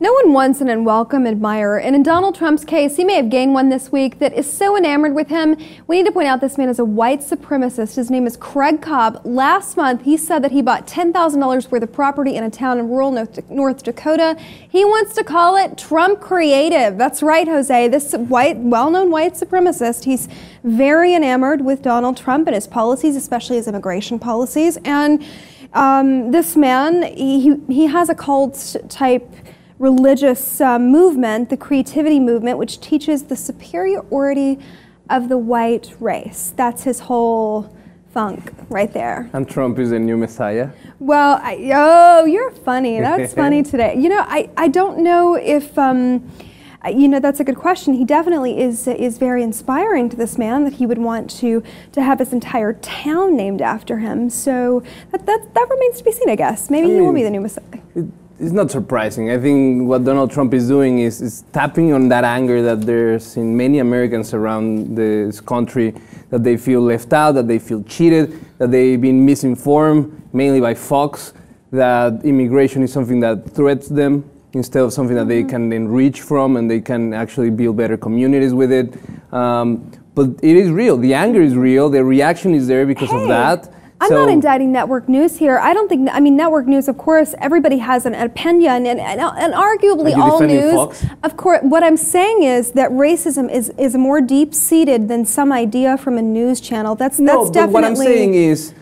No one wants an unwelcome admirer, and in Donald Trump's case, he may have gained one this week that is so enamored with him. We need to point out this man is a white supremacist. His name is Craig Cobb. Last month, he said that he bought $10,000 worth of property in a town in rural North Dakota. He wants to call it Trump creative. That's right, Jose. This well-known white supremacist, he's very enamored with Donald Trump and his policies, especially his immigration policies. And this man, he has a cult-type religious movement, the creativity movement, which teaches the superiority of the white race. That's his whole funk right there. And Trump is the new messiah? Well, oh, you're funny. That's funny today. You know, I don't know if, you know, that's a good question. He definitely is very inspiring to this man that he would want to have his entire town named after him. So that remains to be seen, I guess. Maybe he will be the new messiah. It's not surprising. I think what Donald Trump is doing is tapping on that anger that there's in many Americans around this country, that they feel left out, that they feel cheated, that they've been misinformed, mainly by Fox, that immigration is something that threats them instead of something that they can then reach from and they can actually build better communities with it. But it is real. The anger is real. The reaction is there because of that. I'm not indicting network news here. I don't think, I mean, network news, of course, everybody has an opinion, and arguably all news. Fox? Of course, what I'm saying is that racism is more deep-seated than some idea from a news channel. That's definitely... But what I'm saying is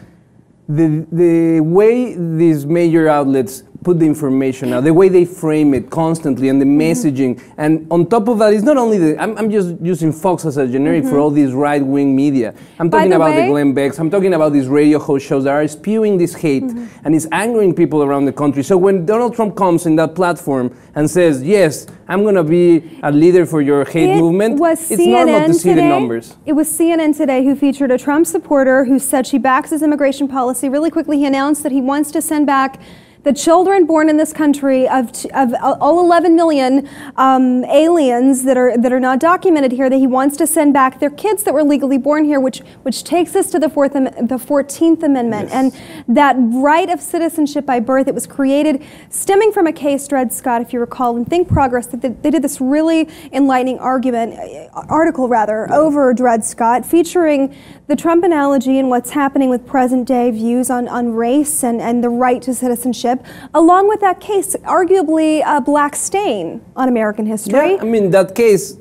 the way these major outlets put the information out, the way they frame it constantly, and the messaging, and on top of that, it's not only the, I'm just using Fox as a generic for all these right-wing media. I'm talking about the Glenn Becks, I'm talking about these radio host shows that are spewing this hate, and it's angering people around the country. So when Donald Trump comes in that platform and says, yes, I'm going to be a leader for your hate movement, it's normal to see the numbers. It was CNN today who featured a Trump supporter who said she backs his immigration policy. Really quickly, he announced that he wants to send back the children born in this country of all 11 million aliens that are not documented here, that he wants to send back their kids that were legally born here, which takes us to the 14th Amendment. And that right of citizenship by birth, it was created stemming from a case, Dred Scott, if you recall, in Think Progress, that they did this really enlightening article over Dred Scott, featuring the Trump analogy and what's happening with present day views on race and the right to citizenship, along with that case, arguably a black stain on American history. Yeah, I mean, that case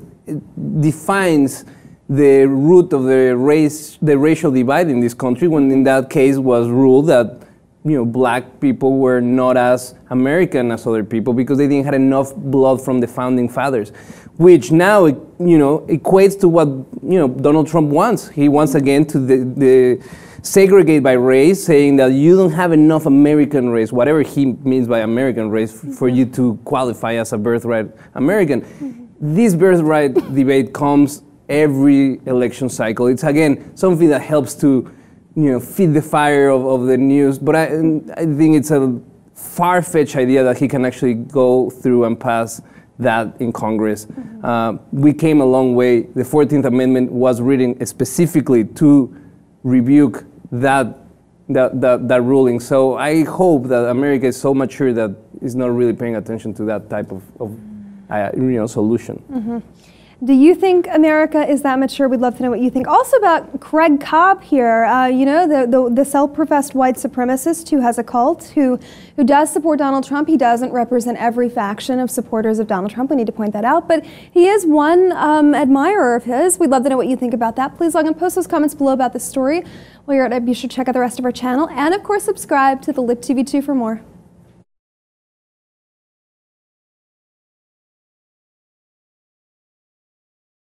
defines the root of the racial divide in this country, when in that case was ruled that, you know, black people were not as American as other people because they didn't have enough blood from the founding fathers, which now, you know, equates to what, you know, Donald Trump wants. He wants again to the segregate by race, saying that you don't have enough American race, whatever he means by American race, for you to qualify as a birthright American. This birthright debate comes every election cycle. It's again something that helps to, you know, feed the fire of the news, but I think it's a far-fetched idea that he can actually go through and pass that in Congress. We came a long way. The 14th Amendment was written specifically to rebuke that ruling. So I hope that America is so mature that it's not really paying attention to that type of you know, solution. Do you think America is that mature? We'd love to know what you think. Also about Craig Cobb here, you know, the self-professed white supremacist who has a cult, who does support Donald Trump. He doesn't represent every faction of supporters of Donald Trump. We need to point that out. But he is one admirer of his. We'd love to know what you think about that. Please log and post those comments below about this story. While you're at it, be sure to check out the rest of our channel. And, of course, subscribe to the Lit TV 2 for more.